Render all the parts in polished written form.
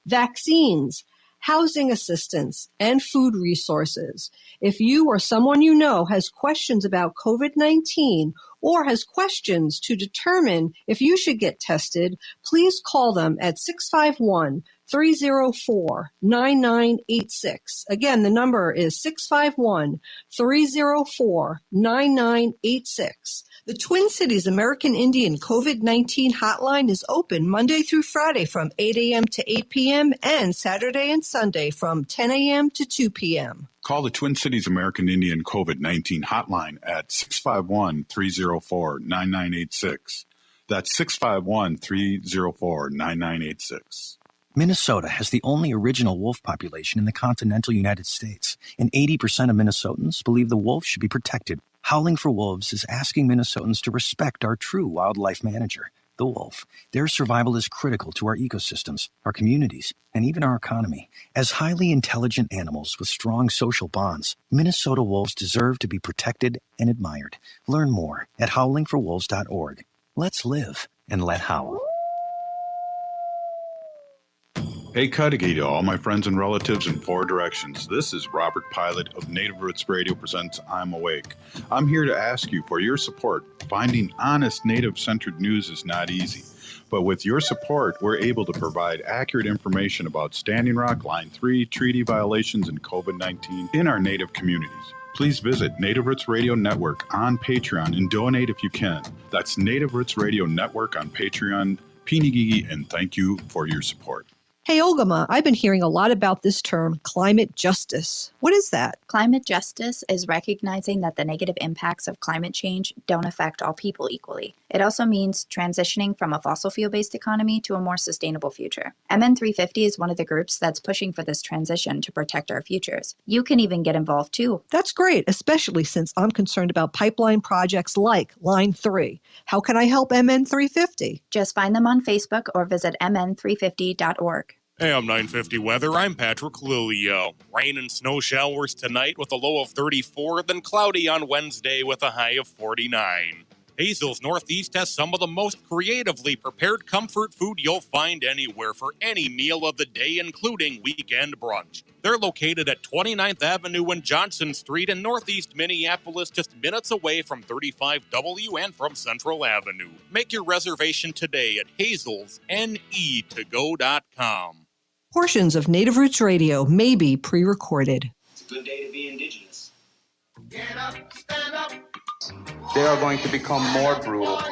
vaccines, housing assistance, and food resources. If you or someone you know has questions about COVID-19 or has questions to determine if you should get tested, please call them at 651-304-9986. Again, the number is 651-304-9986. The Twin Cities American Indian COVID-19 hotline is open Monday through Friday from 8 a.m. to 8 p.m. and Saturday and Sunday from 10 a.m. to 2 p.m. Call the Twin Cities American Indian COVID-19 hotline at 651-304-9986. That's 651-304-9986. Minnesota has the only original wolf population in the continental United States, and 80% of Minnesotans believe the wolf should be protected. Howling for Wolves is asking Minnesotans to respect our true wildlife manager, the wolf. Their survival is critical to our ecosystems, our communities, and even our economy. As highly intelligent animals with strong social bonds, Minnesota wolves deserve to be protected and admired. Learn more at howlingforwolves.org. Let's live and let howl. Hey, Cudahy to all my friends and relatives in four directions. This is Robert Pilot of Native Roots Radio presents I'm Awake. I'm here to ask you for your support. Finding honest Native-centered news is not easy. But with your support, we're able to provide accurate information about Standing Rock, Line 3, treaty violations, and COVID-19 in our Native communities. Please visit Native Roots Radio Network on Patreon and donate if you can. That's Native Roots Radio Network on Patreon. Pinigigi, and thank you for your support. Hey, Ogama, I've been hearing a lot about this term, climate justice. What is that? Climate justice is recognizing that the negative impacts of climate change don't affect all people equally. It also means transitioning from a fossil fuel-based economy to a more sustainable future. MN350 is one of the groups that's pushing for this transition to protect our futures. You can even get involved too. That's great, especially since I'm concerned about pipeline projects like Line 3. How can I help MN350? Just find them on Facebook or visit mn350.org. Hey, I'm 950 Weather. I'm Patrick Lilio. Rain and snow showers tonight with a low of 34, then cloudy on Wednesday with a high of 49. Hazel's Northeast has some of the most creatively prepared comfort food you'll find anywhere for any meal of the day, including weekend brunch. They're located at 29th Avenue and Johnson Street in Northeast Minneapolis, just minutes away from 35W and from Central Avenue. Make your reservation today at hazelsne2go.com. Portions of Native Roots Radio may be pre-recorded. It's a good day to be indigenous. Get up, stand up. They are going to become more brutal.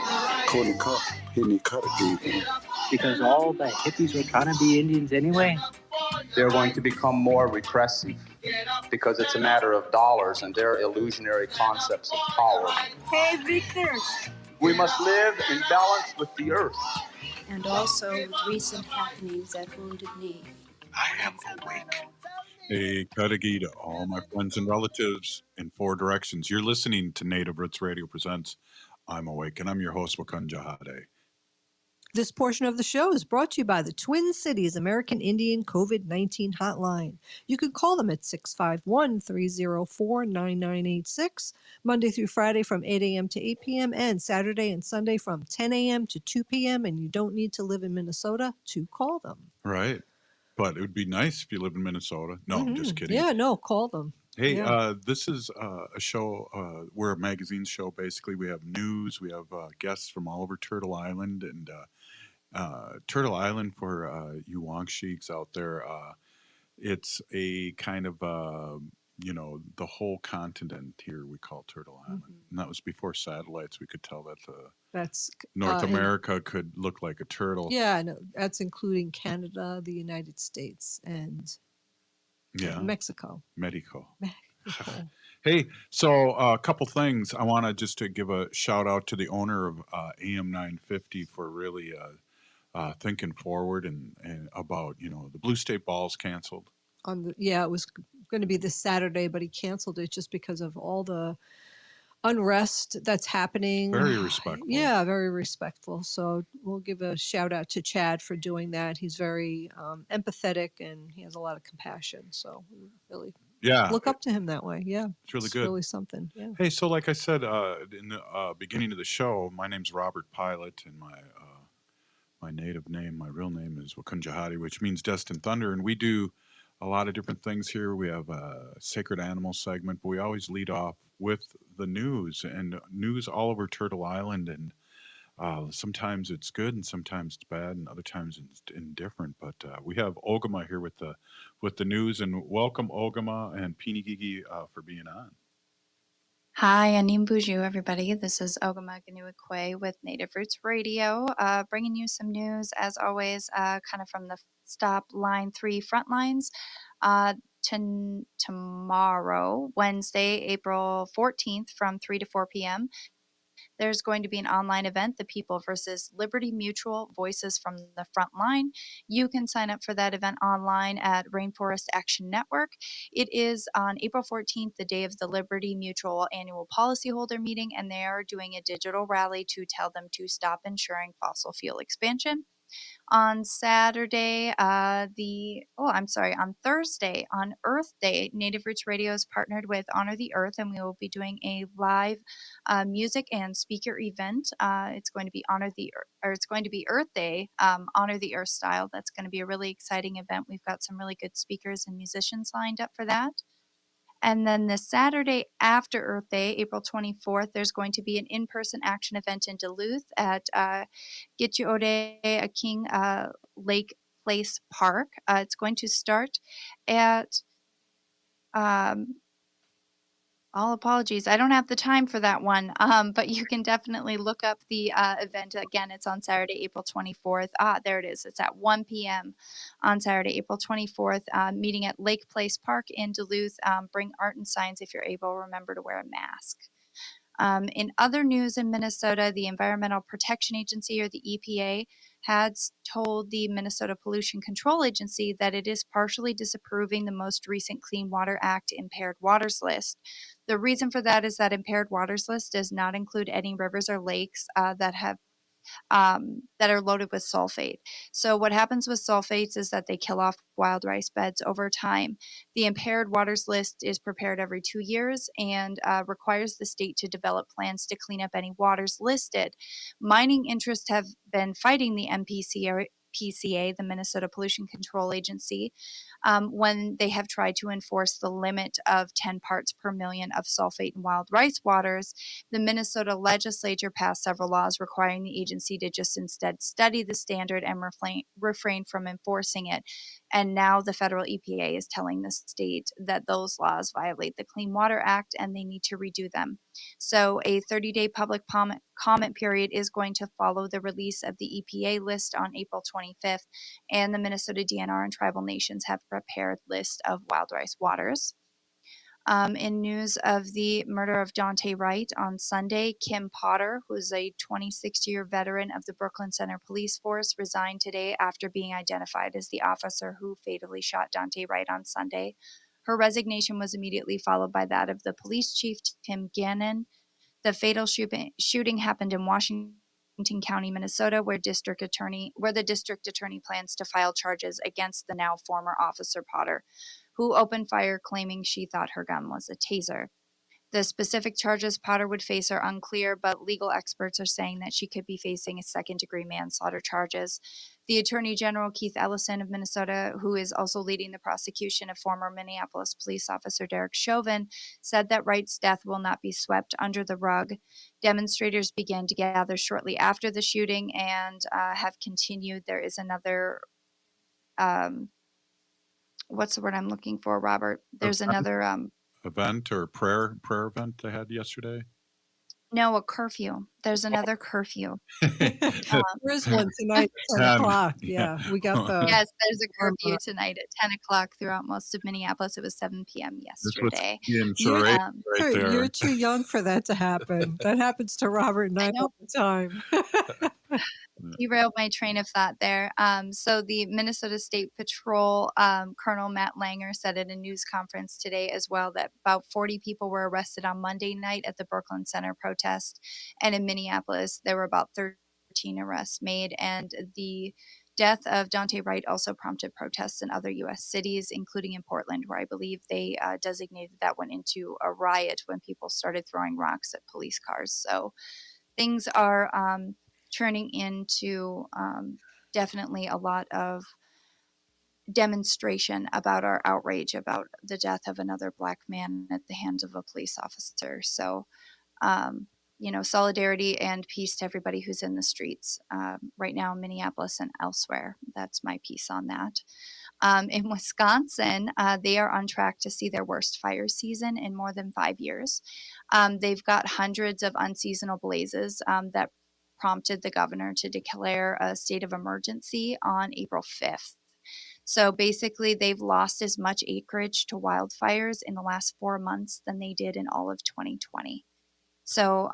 Because all the hippies were trying to be Indians anyway. They're going to become more repressive because it's a matter of dollars and their illusionary concepts of power. Hey, Victor. We must live in balance with the earth. And also with recent happenings at Wounded Knee. I am awake. Hey, Cudahy to all my friends and relatives in four directions. You're listening to Native Roots Radio presents I'm Awake, and I'm your host, Wakunjahade. This portion of the show is brought to you by the Twin Cities American Indian COVID-19 hotline. You can call them at 651-304-9986, Monday through Friday from 8 a.m. to 8 p.m. and Saturday and Sunday from 10 a.m. to 2 p.m. And you don't need to live in Minnesota to call them. Right. But it would be nice if you live in Minnesota. No, I'm just kidding. Yeah, no, call them. Hey, this is a show, we're a magazine show, basically. We have news, we have guests from all over Turtle Island, and Turtle Island for you Wongsheiks out there, it's a kind of, the whole continent here we call Turtle Island. And that was before satellites. We could tell that that's North America could look like a turtle. Yeah, no, that's including Canada, the United States, and Mexico. Mexico. Hey, so a couple things. I want to just to give a shout out to the owner of AM 950 for really thinking forward and about, the Blue State Ball's canceled. It was going to be this Saturday, but he canceled it just because of all the unrest that's happening. Very respectful. Yeah, very respectful. So we'll give a shout out to Chad for doing that. He's very empathetic and he has a lot of compassion. So we really look up to him that way. Yeah, it's really good. Really something. Yeah. Hey, so like I said in the beginning of the show, my name's Robert Pilot, and my my native name. My real name is Wakunjahati, which means destined thunder, and we do a lot of different things here. We have a sacred animal segment, but we always lead off with the news and news all over Turtle Island. And sometimes it's good, and sometimes it's bad, and other times it's indifferent. But we have Ogama here with the news, and welcome Ogama and Pinigigi for being on. Hi, Anim Buju, everybody. This is Ogama Ganuikwe with Native Roots Radio, bringing you some news, as always, kind of from the stop line 3 front lines. Tomorrow, Wednesday, April 14th, from 3 to 4 p.m., there's going to be an online event, The People versus Liberty Mutual Voices from the Front Line. You can sign up for that event online at Rainforest Action Network. It is on April 14th, the day of the Liberty Mutual annual policyholder meeting, and they are doing a digital rally to tell them to stop ensuring fossil fuel expansion. On Saturday, on Thursday, on Earth Day, Native Roots Radio is partnered with Honor the Earth, and we will be doing a live music and speaker event. It's going to be Earth Day, Honor the Earth style. That's going to be a really exciting event. We've got some really good speakers and musicians lined up for that. And then the Saturday after Earth Day, April 24th, there's going to be an in-person action event in Duluth at MackinawOde, a King Lake Place Park. It's going to start at all apologies. I don't have the time for that one, but you can definitely look up the event. Again, it's on Saturday, April 24th. There it is. It's at 1 p.m. on Saturday, April 24th, meeting at Lake Place Park in Duluth. Bring art and signs if you're able. Remember to wear a mask. In other news in Minnesota, the Environmental Protection Agency, or the EPA, had told the Minnesota Pollution Control Agency that it is partially disapproving the most recent Clean Water Act impaired waters list. The reason for that is that impaired waters list does not include any rivers or lakes that are loaded with sulfate. So what happens with sulfates is that they kill off wild rice beds over time. The impaired waters list is prepared every 2 years and requires the state to develop plans to clean up any waters listed. Mining interests have been fighting the PCA, the Minnesota Pollution Control Agency, when they have tried to enforce the limit of 10 parts per million of sulfate in wild rice waters. The Minnesota legislature passed several laws requiring the agency to just instead study the standard and refrain from enforcing it. And now the federal EPA is telling the state that those laws violate the Clean Water Act and they need to redo them. So a 30-day public comment period is going to follow the release of the EPA list on April 25th, and the Minnesota DNR and tribal nations have prepared list of wild rice waters. In news of the murder of Dante Wright on Sunday, Kim Potter, who's a 26-year veteran of the Brooklyn Center Police Force, resigned today after being identified as the officer who fatally shot Dante Wright on Sunday. Her resignation was immediately followed by that of the police chief, Tim Gannon. The fatal shooting happened in Washington County, Minnesota, where the district attorney plans to file charges against the now former officer Potter, who opened fire claiming she thought her gun was a taser. The specific charges Potter would face are unclear, but legal experts are saying that she could be facing a second-degree manslaughter charges. The Attorney General Keith Ellison of Minnesota, who is also leading the prosecution of former Minneapolis police officer Derek Chauvin, said that Wright's death will not be swept under the rug. Demonstrators began to gather shortly after the shooting and have continued. There is another what's the word I'm looking for, Robert? There's another event or prayer event they had yesterday. No, a curfew. There's another curfew. There's one tonight at 10 o'clock. Yeah, we got the... Yes, there's a curfew tonight at 10 o'clock throughout most of Minneapolis. It was 7 p.m. yesterday. You're too young for that to happen. That happens to Robert and I all the time. Derailed my train of thought there. So the Minnesota State Patrol Colonel Matt Langer said at a news conference today as well that about 40 people were arrested on Monday night at the Brooklyn Center protest. And in Minneapolis, there were about 13 arrests made. And the death of Dante Wright also prompted protests in other U.S. cities, including in Portland, where I believe they designated that one into a riot when people started throwing rocks at police cars. So things are turning into definitely a lot of demonstration about our outrage about the death of another Black man at the hands of a police officer. So, solidarity and peace to everybody who's in the streets right now in Minneapolis and elsewhere. That's my piece on that. In Wisconsin, they are on track to see their worst fire season in more than 5 years. They've got hundreds of unseasonal blazes that prompted the governor to declare a state of emergency on April 5th. So basically, they've lost as much acreage to wildfires in the last 4 months than they did in all of 2020. So,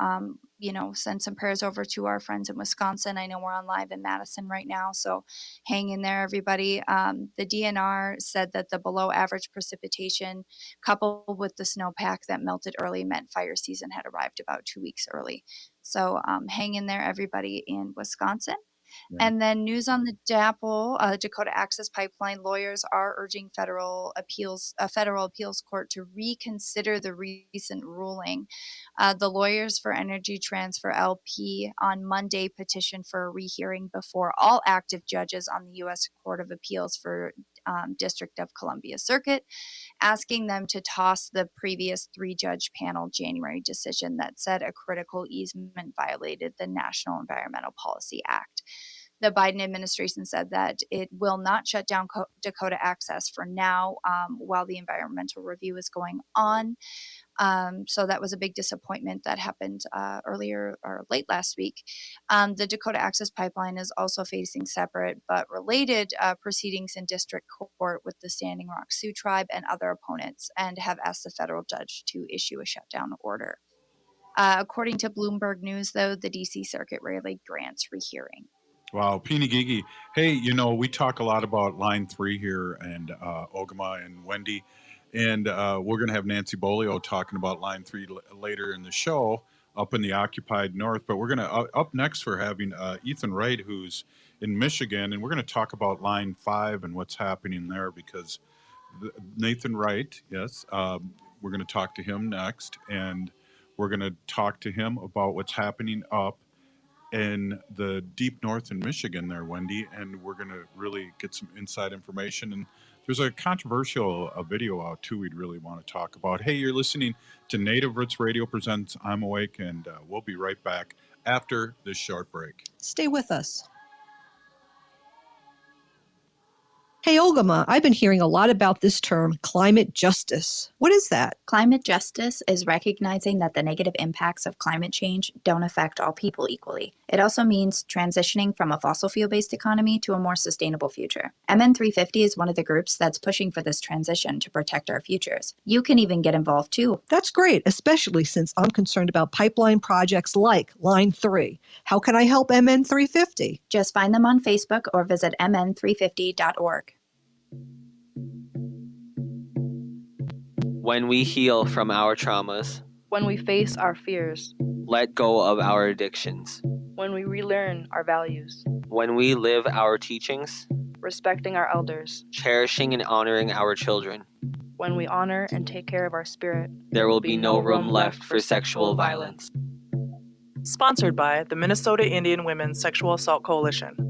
send some prayers over to our friends in Wisconsin. I know we're on live in Madison right now, so hang in there, everybody. The DNR said that the below average precipitation coupled with the snowpack that melted early meant fire season had arrived about 2 weeks early. So hang in there, everybody in Wisconsin. Yeah. And then news on the Dakota Access Pipeline. Lawyers are urging a federal appeals court to reconsider the recent ruling. The lawyers for Energy Transfer LP on Monday petitioned for a rehearing before all active judges on the U.S. Court of Appeals for District of Columbia Circuit, asking them to toss the previous 3-judge panel January decision that said a critical easement violated the National Environmental Policy Act. The Biden administration said that it will not shut down Dakota Access for now while the environmental review is going on. So that was a big disappointment that happened earlier or late last week. The Dakota Access Pipeline is also facing separate but related proceedings in district court with the Standing Rock Sioux Tribe and other opponents, and have asked the federal judge to issue a shutdown order. According to Bloomberg News, though, the D.C. Circuit rarely grants rehearing. Wow, Peeny Gigi. Hey, we talk a lot about Line 3 here and Ogama and Wendy, and we're going to have Nancy Beaulieu talking about Line 3 later in the show up in the occupied north. But we're going to, up next, we're having Ethan Wright, who's in Michigan, and we're going to talk about Line 5 and what's happening there because Nathan Wright, yes, we're going to talk to him next, and we're going to talk to him about what's happening up in the deep north in Michigan there, Wendy, and we're going to really get some inside information. And there's a controversial video out, too, we'd really want to talk about. Hey, you're listening to Native Roots Radio Presents I'm Awake, and we'll be right back after this short break. Stay with us. Hey, Ogama, I've been hearing a lot about this term, climate justice. What is that? Climate justice is recognizing that the negative impacts of climate change don't affect all people equally. It also means transitioning from a fossil fuel-based economy to a more sustainable future. MN350 is one of the groups that's pushing for this transition to protect our futures. You can even get involved too. That's great, especially since I'm concerned about pipeline projects like Line 3. How can I help MN350? Just find them on Facebook or visit mn350.org. When we heal from our traumas, when we face our fears, let go of our addictions, when we relearn our values, when we live our teachings, respecting our elders, cherishing and honoring our children, when we honor and take care of our spirit, there will be no room left for sexual violence. Sponsored by the Minnesota Indian Women's Sexual Assault Coalition.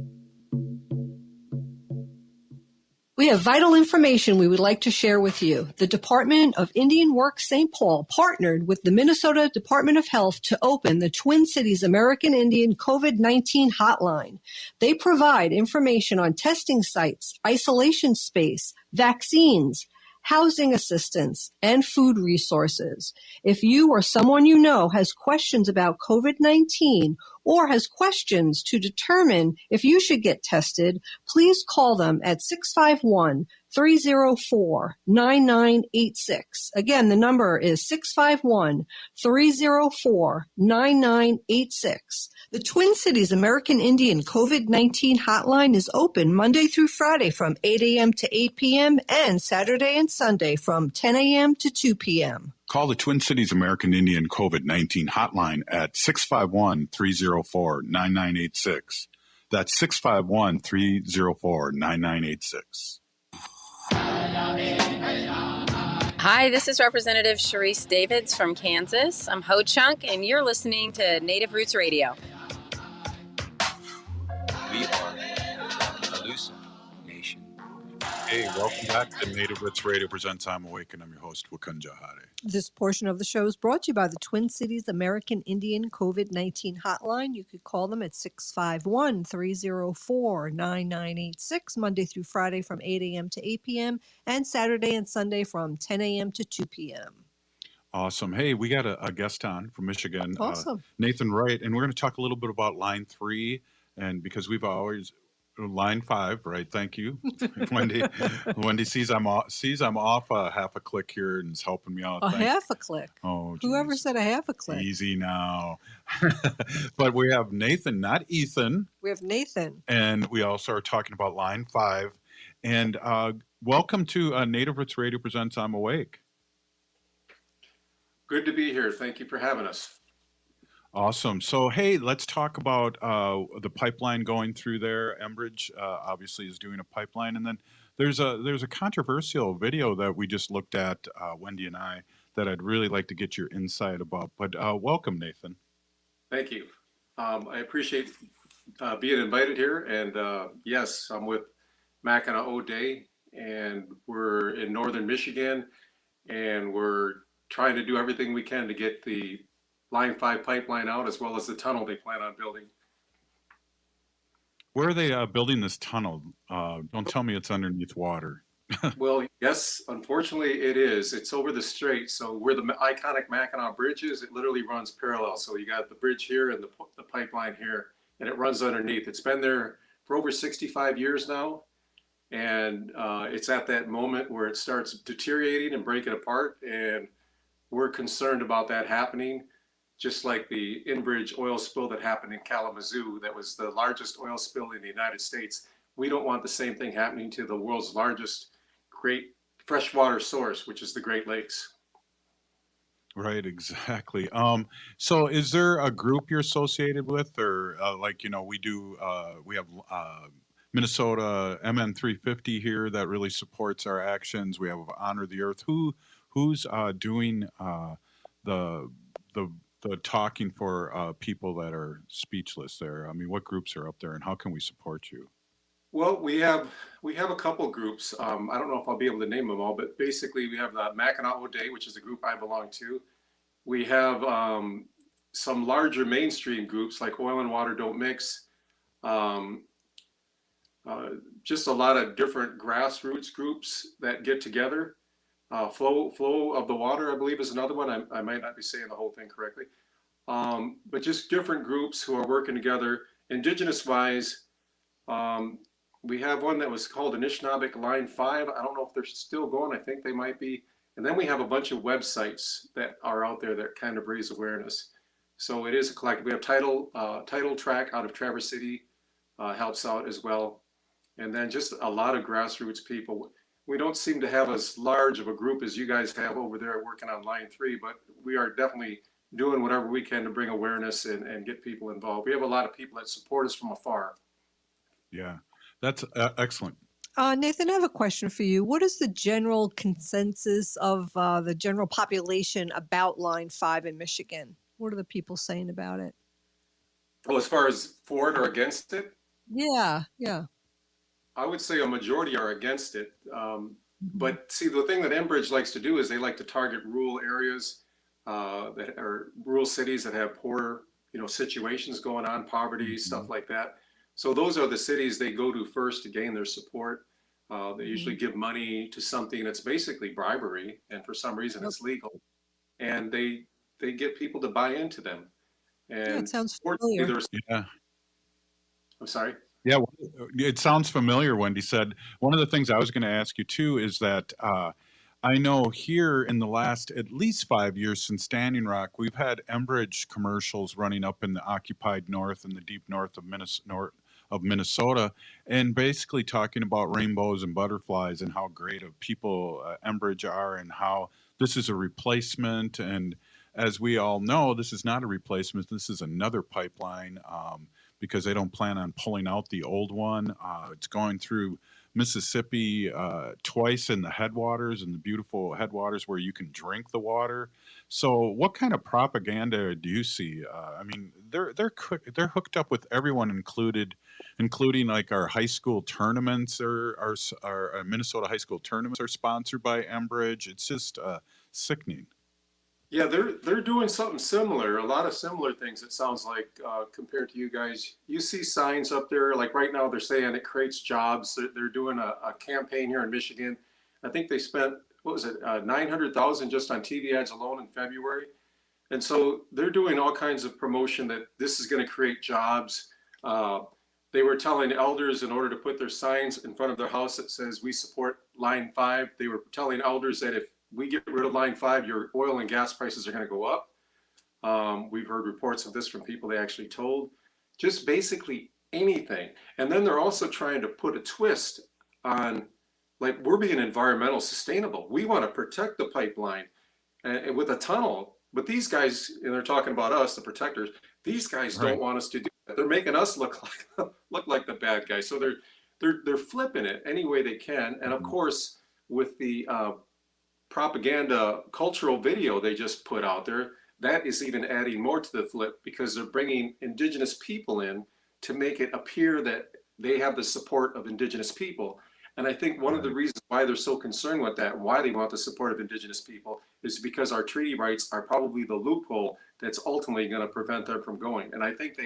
We have vital information we would like to share with you. The Department of Indian Work St. Paul partnered with the Minnesota Department of Health to open the Twin Cities American Indian COVID-19 hotline. They provide information on testing sites, isolation space, vaccines, housing assistance, and food resources. If you or someone you know has questions about COVID-19 or has questions to determine if you should get tested, please call them at 651-304-9986. Again, the number is 651-304-9986. The Twin Cities American Indian COVID-19 hotline is open Monday through Friday from 8 a.m. to 8 p.m. and Saturday and Sunday from 10 a.m. to 2 p.m. Call the Twin Cities American Indian COVID-19 hotline at 651-304-9986. That's 651-304-9986. Hi, this is Representative Sharice Davids from Kansas. I'm Ho Chunk, and you're listening to Native Roots Radio. We are Hey, welcome back to Native Roots Radio presents I'm Awake, and I'm your host, Wakunja Hare. This portion of the show is brought to you by the Twin Cities American Indian COVID-19 hotline. You could call them at 651-304-9986, Monday through Friday from 8 a.m. to 8 p.m., and Saturday and Sunday from 10 a.m. to 2 p.m. Awesome. Hey, we got a guest on from Michigan, Awesome. Nathan Wright, and we're going to talk a little bit about Line 3, and because we've always Line 5, right? Thank you, Wendy. Wendy sees I'm off half a click here and is helping me out. Half a click. Oh, whoever geez. said a half a click? Easy now. But we have Nathan, not Ethan. We have Nathan, and we also are talking about Line 5. And welcome to Native Roots Radio presents I'm Awake. Good to be here. Thank you for having us. Awesome. So, hey, let's talk about the pipeline going through there. Enbridge obviously is doing a pipeline, and then there's a controversial video that we just looked at, Wendy and I, that I'd really like to get your insight about. But welcome, Nathan. Thank you. I appreciate being invited here, and yes, I'm with MackinawOde, and we're in northern Michigan, and we're trying to do everything we can to get the Line 5 pipeline out, as well as the tunnel they plan on building. Where are they building this tunnel? Don't tell me it's underneath water. Well, yes, unfortunately it is. It's over the strait. So where the iconic Mackinac Bridge is, it literally runs parallel. So you got the bridge here and the pipeline here, and it runs underneath. It's been there for over 65 years now. And it's at that moment where it starts deteriorating and breaking apart. And we're concerned about that happening. Just like the Enbridge oil spill that happened in Kalamazoo, that was the largest oil spill in the United States. We don't want the same thing happening to the world's largest great freshwater source, which is the Great Lakes. Right, exactly. So is there a group you're associated with, or we do, we have Minnesota MN 350 here that really supports our actions. We have Honor the Earth. Who's doing the talking for people that are speechless there? I mean, what groups are up there, and how can we support you? Well, we have a couple groups. I don't know if I'll be able to name them all, but basically we have the MackinawOde, which is the group I belong to. We have some larger mainstream groups like Oil and Water Don't Mix. Just a lot of different grassroots groups that get together. Flow of the Water, I believe, is another one. I might not be saying the whole thing correctly. But just different groups who are working together. Indigenous-wise, we have one that was called Anishinaabeg Line 5. I don't know if they're still going. I think they might be. And then we have a bunch of websites that are out there that kind of raise awareness. So it is a collective. We have Title Track out of Traverse City helps out as well. And then just a lot of grassroots people. We don't seem to have as large of a group as you guys have over there working on Line 3, but we are definitely doing whatever we can to bring awareness and get people involved. We have a lot of people that support us from afar. Yeah, that's excellent. Nathan, I have a question for you. What is the general consensus of the general population about Line 5 in Michigan? What are the people saying about it? Well, as far as for it or against it? Yeah. I would say a majority are against it. But see, the thing that Enbridge likes to do is they like to target rural areas that are rural cities that have poor, situations going on, poverty, stuff like that. So those are the cities they go to first to gain their support. They usually give money to something that's basically bribery, and for some reason it's legal. And they get people to buy into them. And it sounds familiar. Yeah. I'm sorry? Yeah, it sounds familiar, Wendy said. One of the things I was going to ask you, too, is that I know here in the last at least 5 years since Standing Rock, we've had Enbridge commercials running up in the occupied north and the deep north of Minnesota, and basically talking about rainbows and butterflies and how great of people Enbridge are and how this is a replacement. And as we all know, this is not a replacement. This is another pipeline. Because they don't plan on pulling out the old one. It's going through Mississippi twice in the headwaters, and the beautiful headwaters where you can drink the water. So what kind of propaganda do you see? I mean, they're hooked up with everyone included including like our high school tournaments or our Minnesota high school tournaments are sponsored by Enbridge. It's just sickening. Yeah, they're doing something similar, a lot of similar things. It sounds like compared to you guys. You see signs up there, like right now they're saying it creates jobs. They're doing a campaign here in Michigan. I think they spent, what was it, 900,000 just on TV ads alone in February. And so they're doing all kinds of promotion that this is going to create jobs. They were telling elders in order to put their signs in front of their house that says we support Line 5. They were telling elders that if we get rid of Line 5, your oil and gas prices are going to go up. We've heard reports of this from people they actually told. Just basically anything. And then they're also trying to put a twist on, like, we're being environmental sustainable. We want to protect the pipeline and with a tunnel. But these guys, and they're talking about us, the protectors, these guys don't want us to do that. They're making us look like the bad guys. So they're flipping it any way they can. And of course, with the propaganda cultural video they just put out there, that is even adding more to the flip, because they're bringing indigenous people in to make it appear that they have the support of indigenous people. And I think one of the reasons why they're so concerned with that, and why they want the support of indigenous people, is because our treaty rights are probably the loophole that's ultimately going to prevent them from going. And I think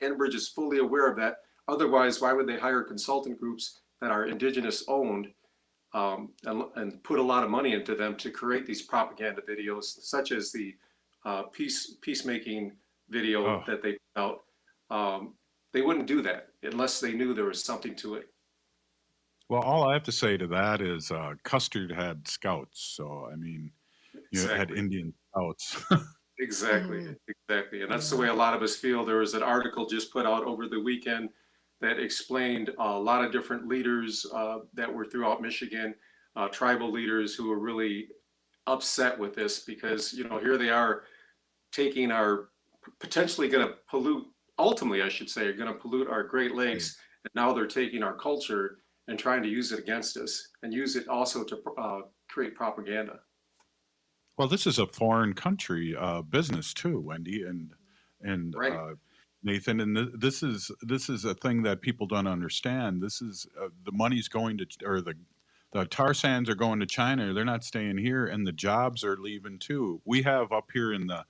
Enbridge is fully aware of that. Otherwise, why would they hire consultant groups that are indigenous owned and put a lot of money into them to create these propaganda videos, such as the peacemaking video that they put out? They wouldn't do that unless they knew there was something to it. Well, all I have to say to that is Custer had scouts. So, I mean, you had Indian scouts. Exactly. And that's the way a lot of us feel. There was an article just put out over the weekend that explained a lot of different leaders that were throughout Michigan, tribal leaders who were really upset with this because, you know, here they are taking our, potentially going to pollute, ultimately, I should say, are going to pollute our Great Lakes. And now they're taking our culture and trying to use it against us and use it also to create propaganda. Well, this is a foreign country business too, Wendy and Nathan, and this is a thing that people don't understand. This is the money's going to, or the tar sands are going to China. They're not staying here, and the jobs are leaving too. We have up here in the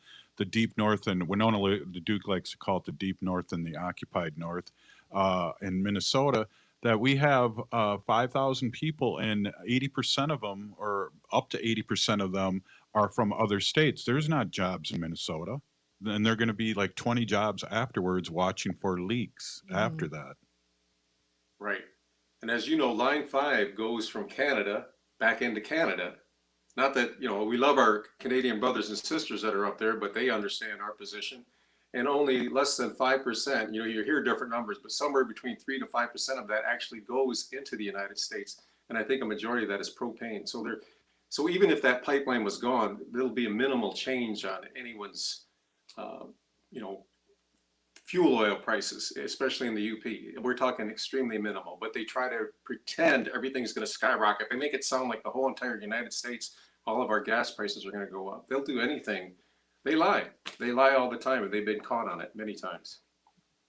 deep north, and Winona, the Duke likes to call it the deep north and the occupied north, in Minnesota, that we have 5,000 people, and 80% of them, or up to 80% of them, are from other states. There's not jobs in Minnesota. And they're going to be like 20 jobs afterwards watching for leaks after that. Right. And as you know, Line 5 goes from Canada back into Canada. Not that, you know, we love our Canadian brothers and sisters that are up there, but they understand our position. And only less than 5%, you know, you hear different numbers, but somewhere between 3 to 5% of that actually goes into the United States. And I think a majority of that is propane. So even if that pipeline was gone, there'll be a minimal change on anyone's you know, fuel oil prices, especially in the UP. We're talking extremely minimal, but they try to pretend everything's going to skyrocket. They make it sound like the whole entire United States, all of our gas prices are going to go up. They'll do anything. They lie. They lie all the time, and they've been caught on it many times.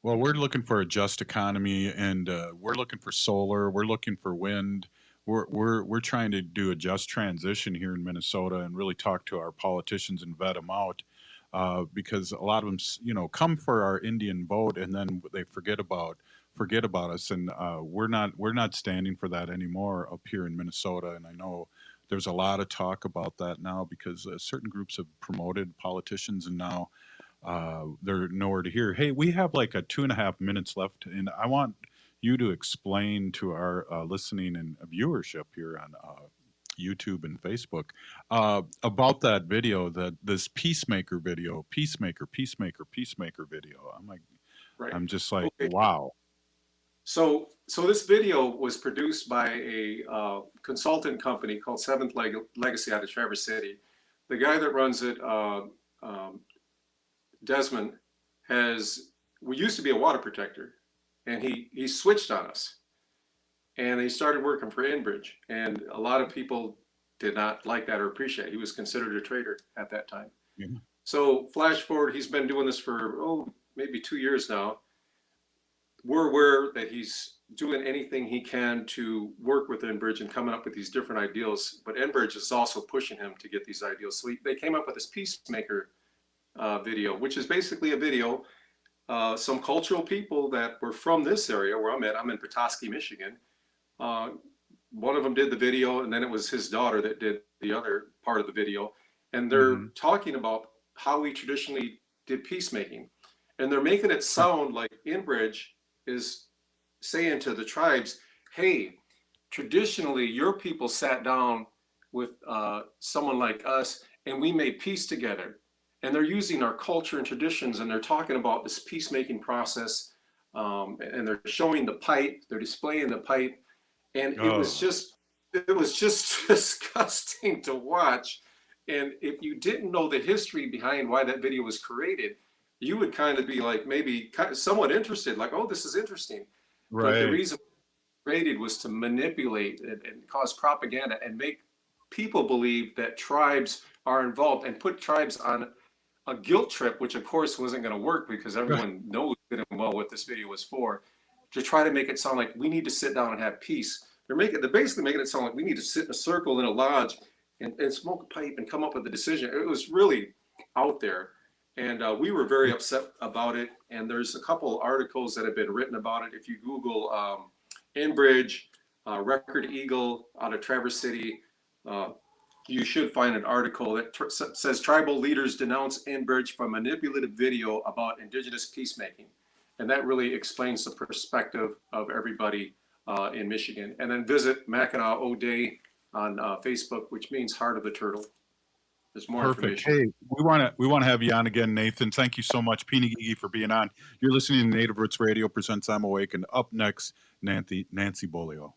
Well, we're looking for a just economy, and we're looking for solar. We're looking for wind. We're trying to do a just transition here in Minnesota and really talk to our politicians and vet them out. Because a lot of them, you know, come for our Indian vote and then they forget about us, and we're not standing for that anymore up here in Minnesota. And I know there's a lot of talk about that now because certain groups have promoted politicians, and now they're nowhere to hear. Hey, we have like 2.5 minutes left, and I want you to explain to our listening and viewership here on YouTube and Facebook about that video, this peacemaker video, peacemaker video. I'm just like, okay. Wow. So this video was produced by a consultant company called Seventh Legacy out of Traverse City. The guy that runs it, Desmond, we used to be a water protector, and he switched on us. And he started working for Enbridge, and a lot of people did not like that or appreciate it. He was considered a traitor at that time. Mm-hmm. So flash forward, he's been doing this for maybe 2 years now. we're aware that he's doing anything he can to work with Enbridge and coming up with these different ideals, but Enbridge is also pushing him to get these ideals. So they came up with this Peacemaker video, which is basically a video. Some cultural people that were from this area where I'm at, I'm in Petoskey, Michigan. One of them did the video, and then it was his daughter that did the other part of the video. And they're talking about how we traditionally did peacemaking. And they're making it sound like Enbridge is saying to the tribes, hey, traditionally your people sat down with someone like us and we made peace together. And they're using our culture and traditions, and they're talking about this peacemaking process, and they're showing the pipe, they're displaying the pipe, and it was just disgusting to watch. And if you didn't know the history behind why that video was created, you would kind of be like maybe somewhat interested, like, oh, this is interesting. Right. But the reason it was created was to manipulate and cause propaganda and make people believe that tribes are involved and put tribes on a guilt trip, which of course wasn't going to work because everyone knows good and well what this video was for, to try to make it sound like we need to sit down and have peace. They're basically making it sound like we need to sit in a circle in a lodge and smoke a pipe and come up with a decision. It was really out there. And we were very upset about it. And there's a couple articles that have been written about it. If you Google Enbridge, Record Eagle out of Traverse City, you should find an article that says tribal leaders denounce Enbridge for manipulative video about indigenous peacemaking. And that really explains the perspective of everybody in Michigan. And then visit MackinawOde on Facebook, which means Heart of the Turtle. There's more information. Hey, we want to have you on again, Nathan. Thank you so much, Peeny Gigi, for being on. You're listening to Native Roots Radio presents I'm Awake, and up next, Nancy Beaulieu.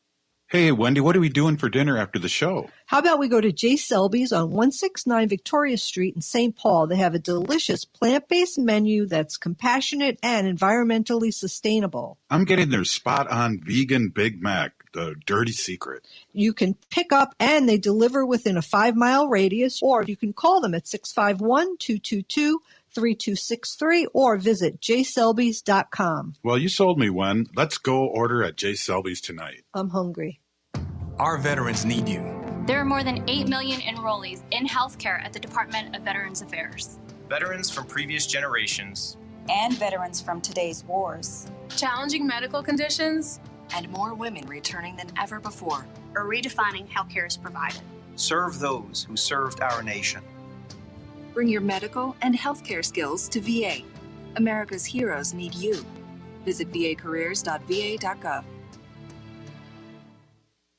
Hey, Wendy, what are we doing for dinner after the show? How about we go to J. Selby's on 169 Victoria Street in St. Paul? They have a delicious plant-based menu that's compassionate and environmentally sustainable. I'm getting their spot-on vegan Big Mac, the dirty secret. You can pick up and they deliver within a 5-mile radius, or you can call them at 651-222-3263 or visit jselbys.com. Well, you sold me, Wen. Let's go order at J. Selby's tonight. I'm hungry. Our veterans need you. There are more than 8 million enrollees in healthcare at the Department of Veterans Affairs. Veterans from previous generations. And veterans from today's wars. Challenging medical conditions. And more women returning than ever before. Are redefining how care is provided. Serve those who served our nation. Bring your medical and healthcare skills to VA. America's heroes need you. Visit vacareers.va.gov.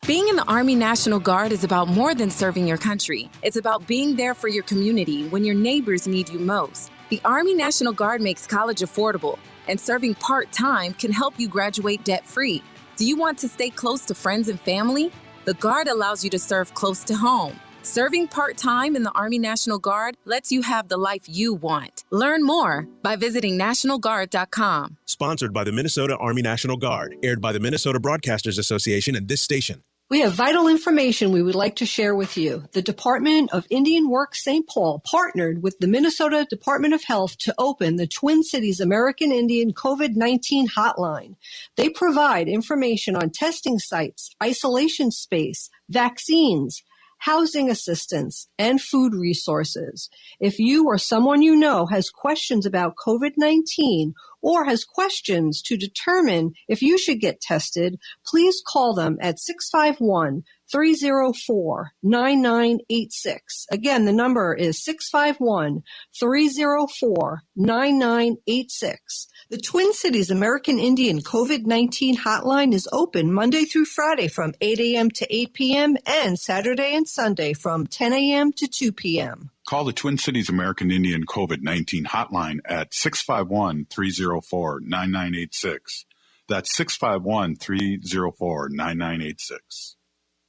Being in the Army National Guard is about more than serving your country. It's about being there for your community when your neighbors need you most. The Army National Guard makes college affordable, and serving part-time can help you graduate debt-free. Do you want to stay close to friends and family? The Guard allows you to serve close to home. Serving part-time in the Army National Guard lets you have the life you want. Learn more by visiting NationalGuard.com. Sponsored by the Minnesota Army National Guard. Aired by the Minnesota Broadcasters Association and this station. We have vital information we would like to share with you. The Department of Indian Works St. Paul partnered with the Minnesota Department of Health to open the Twin Cities American Indian COVID-19 hotline. They provide information on testing sites, isolation space, vaccines, housing assistance, and food resources. If you or someone you know has questions about COVID-19 or has questions to determine if you should get tested, please call them at 651-304-9986. Again, the number is 651-304-9986. The Twin Cities American Indian COVID-19 hotline is open Monday through Friday from 8 a.m. to 8 p.m. and Saturday and Sunday from 10 a.m. to 2 p.m. Call the Twin Cities American Indian COVID-19 hotline at 651-304-9986. That's 651-304-9986.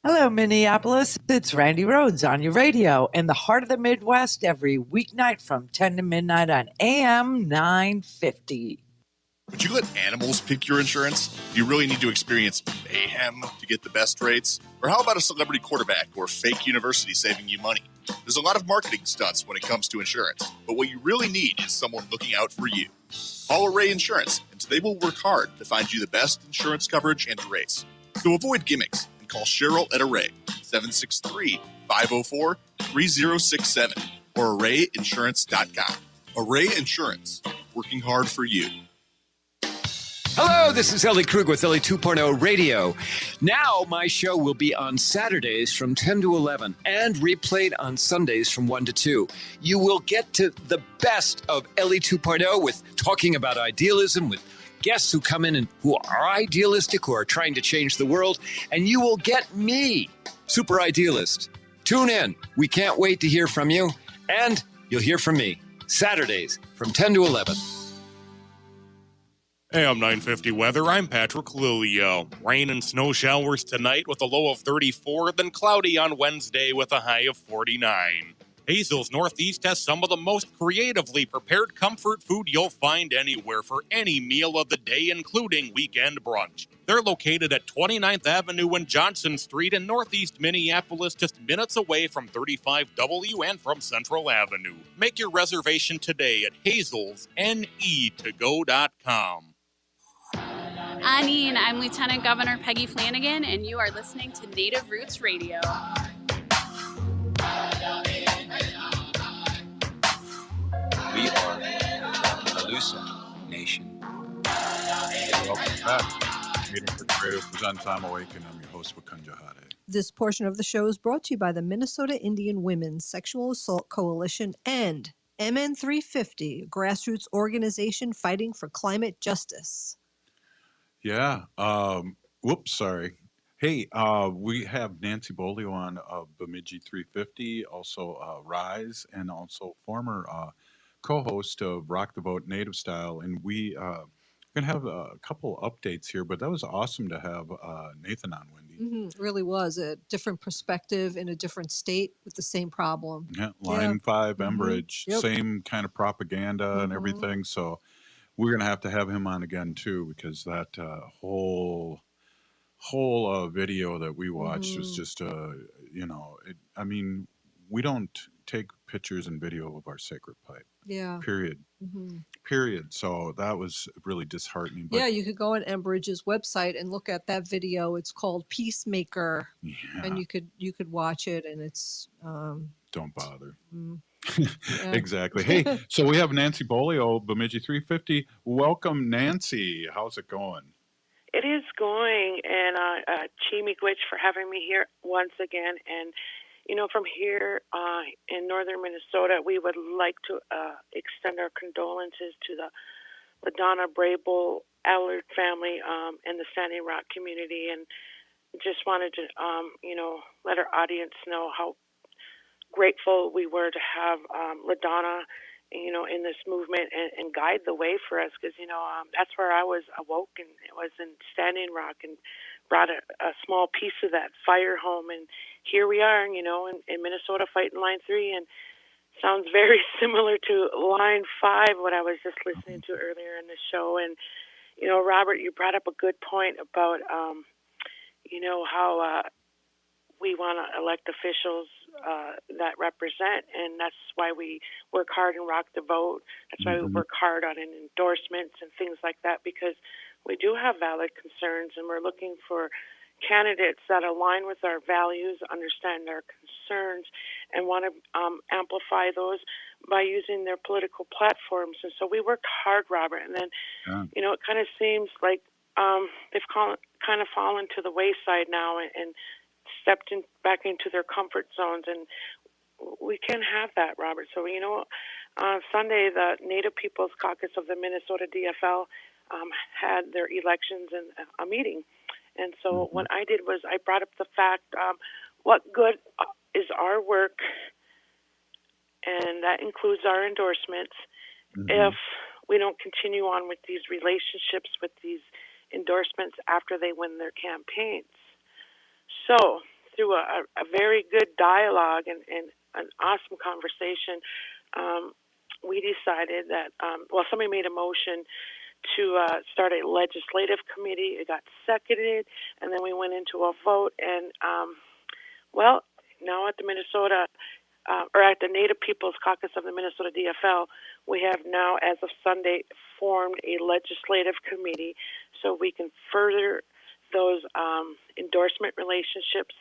Hello, Minneapolis. It's Randy Rhodes on your radio in the heart of the Midwest every weeknight from 10 to midnight on AM 950. Would you let animals pick your insurance? Do you really need to experience mayhem to get the best rates? Or how about a celebrity quarterback or fake university saving you money? There's a lot of marketing stunts when it comes to insurance, but what you really need is someone looking out for you. Call Array Insurance, and they will work hard to find you the best insurance coverage and rates. So avoid gimmicks and call Cheryl at Array, 763-504-3067 or arrayinsurance.com. Array Insurance, working hard for you. Hello, this is Ellie Krug with Ellie 2.0 Radio. Now my show will be on Saturdays from 10 to 11 and replayed on Sundays from 1 to 2. You will get to the best of Ellie 2.0 with talking about idealism, with guests who come in and who are idealistic, who are trying to change the world, and you will get me, Super Idealist. Tune in. We can't wait to hear from you, and you'll hear from me Saturdays from 10 to 11. AM 950 weather, I'm Patrick Lilio. Rain and snow showers tonight with a low of 34, then cloudy on Wednesday with a high of 49. Hazel's Northeast has some of the most creatively prepared comfort food you'll find anywhere for any meal of the day, including weekend brunch. They're located at 29th Avenue and Johnson Street in Northeast Minneapolis, just minutes away from 35W and from Central Avenue. Make your reservation today at hazelsne2go.com. Anine, I'm Lieutenant Governor Peggy Flanagan, and you are listening to Native Roots Radio. We are the Alusa Nation. Welcome back. Native Roots Radio presents I'm Awake, and I'm your host, Wakanja Hade. This portion of the show is brought to you by the Minnesota Indian Women's Sexual Assault Coalition and MN350, a grassroots organization fighting for climate justice. Yeah. Sorry. Hey, we have Nancy Beaulieu on Bimi'ji 350, also Rise, and also former co-host of Rock the Boat Native Style. And we're going to have a couple updates here, but that was awesome to have Nathan on, Wendy. It really was a different perspective in a different state with the same problem. Yeah, Line 5, Enbridge, Yep. same kind of propaganda and everything. So we're going to have him on again, too, because that whole video that we watched was just, we don't take pictures and video of our sacred pipe. Yeah. Period. Period. So that was really disheartening. But yeah, you could go on Enbridge's website and look at that video. It's called Peacemaker, and you could watch it, and it's don't bother. Yeah. Exactly. Hey, so we have Nancy Beaulieu, Bimi'ji 350. Welcome, Nancy. How's it going? It is going, and Chimigwich for having me here once again. And, from here in northern Minnesota, we would like to extend our condolences to the LaDonna Brable Allard family and the Standing Rock community, and just wanted to, let our audience know how grateful we were to have LaDonna, in this movement and guide the way for us, because, that's where I was awoke, and it was in Standing Rock, and brought a small piece of that fire home. And here we are, in Minnesota fighting Line 3, and sounds very similar to Line 5, what I was just listening to earlier in the show. And, Robert, you brought up a good point about, how we want to elect officials that represent, and that's why we work hard and rock the vote. That's why we work hard on endorsements and things like that, because we do have valid concerns, and we're looking for candidates that align with our values, understand our concerns, and want to amplify those by using their political platforms. And so we worked hard, Robert, and then, it kind of seems like they've kind of fallen to the wayside now and stepped back into their comfort zones, and we can't have that, Robert. So, Sunday, the Native Peoples Caucus of the Minnesota DFL had their elections and a meeting. And so what I did was I brought up the fact, what good is our work, and that includes our endorsements, if we don't continue on with these relationships, with these endorsements after they win their campaigns. So through a very good dialogue and an awesome conversation, we decided that, somebody made a motion to start a legislative committee. It got seconded, and then we went into a vote. And, now at the Minnesota, or at the Native Peoples Caucus of the Minnesota DFL, We have now, as of Sunday, formed a legislative committee so we can further those endorsement relationships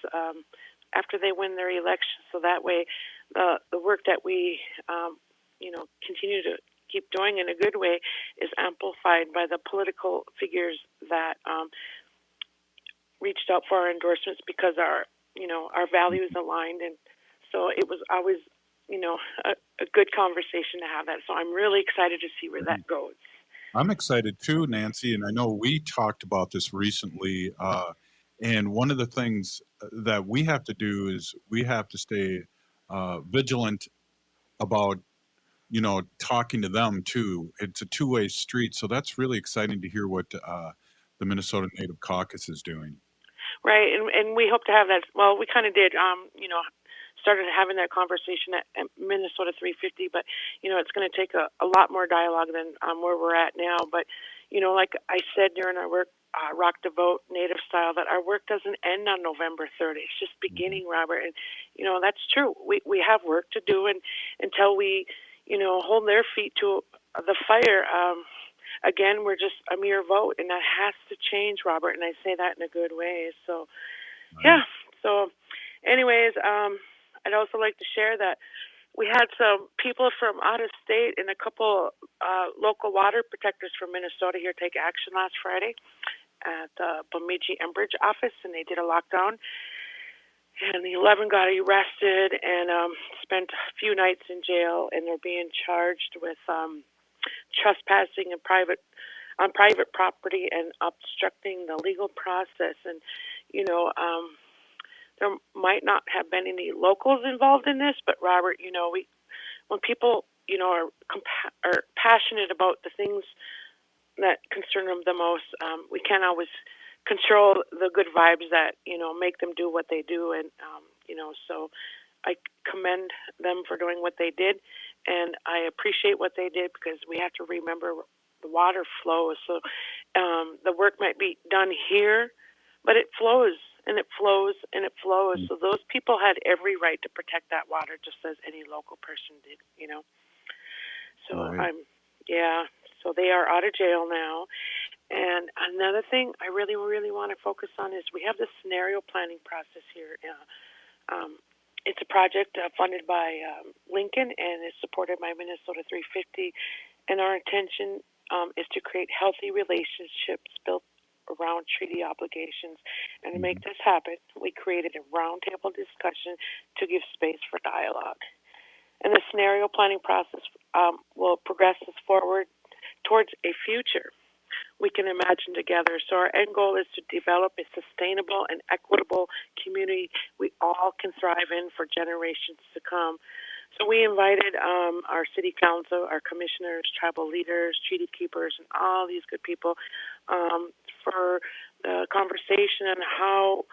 after they win their election. So that way, the work that we, continue to keep doing in a good way is amplified by the political figures that reached out for our endorsements because our values aligned. And so it was always, a good conversation to have that. So I'm really excited to see where that goes. I'm excited too, Nancy, and I know we talked about this recently. And one of the things that we have to do is we have to stay vigilant about, talking to them too. It's a two-way street, so that's really exciting to hear what the Minnesota Native Caucus is doing. Right, and we hope to have that. Well, we kind of did, started having that conversation at Minnesota 350, but, it's going to take a lot more dialogue than where we're at now. But, like I said during our work, Rock the Vote, Native Style, that our work doesn't end on November 3rd. It's just beginning, Robert. And, that's true. We have work to do, and until we, hold their feet to the fire, again, we're just a mere vote, and that has to change, Robert, and I say that in a good way. So, yeah. So, anyways, I'd also like to share that we had some people from out of state and a couple local water protectors from Minnesota here take action last Friday at the Bimi'ji Enbridge office, and they did a lockdown. And the 11 got arrested and spent a few nights in jail, and they're being charged with trespassing on private property and obstructing the legal process. And there might not have been any locals involved in this, but Robert, when people are passionate about the things that concern them the most, we can't always control the good vibes that make them do what they do. And so I commend them for doing what they did, and I appreciate what they did because we have to remember the water flows. So the work might be done here, but it flows and it flows and it flows. So those people had every right to protect that water, just as any local person did. So Right. So they are out of jail now. And another thing I really, really want to focus on is we have this scenario planning process here. It's a project funded by Lincoln, and it's supported by Minnesota 350. And our intention is to create healthy relationships built around treaty obligations. And to make this happen, we created a roundtable discussion to give space for dialogue. And the scenario planning process will progress us forward towards a future we can imagine together. So our end goal is to develop a sustainable and equitable community we all can thrive in for generations to come. So we invited our city council, our commissioners, tribal leaders, treaty keepers, and all these good people for the conversation on how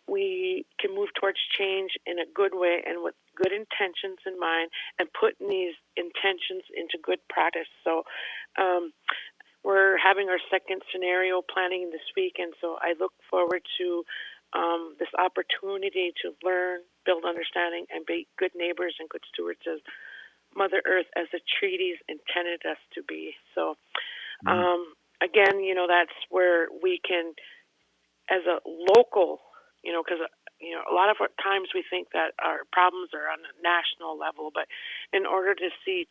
we can move towards change in a good way and with good intentions in mind, and putting these intentions into good practice. So we're having our second scenario planning this week, and so I look forward to this opportunity to learn, build understanding, and be good neighbors and good stewards of Mother Earth as the treaties intended us to be. So, again, that's where we can, as a local, because a lot of times we think that our problems are on a national level, but in order to see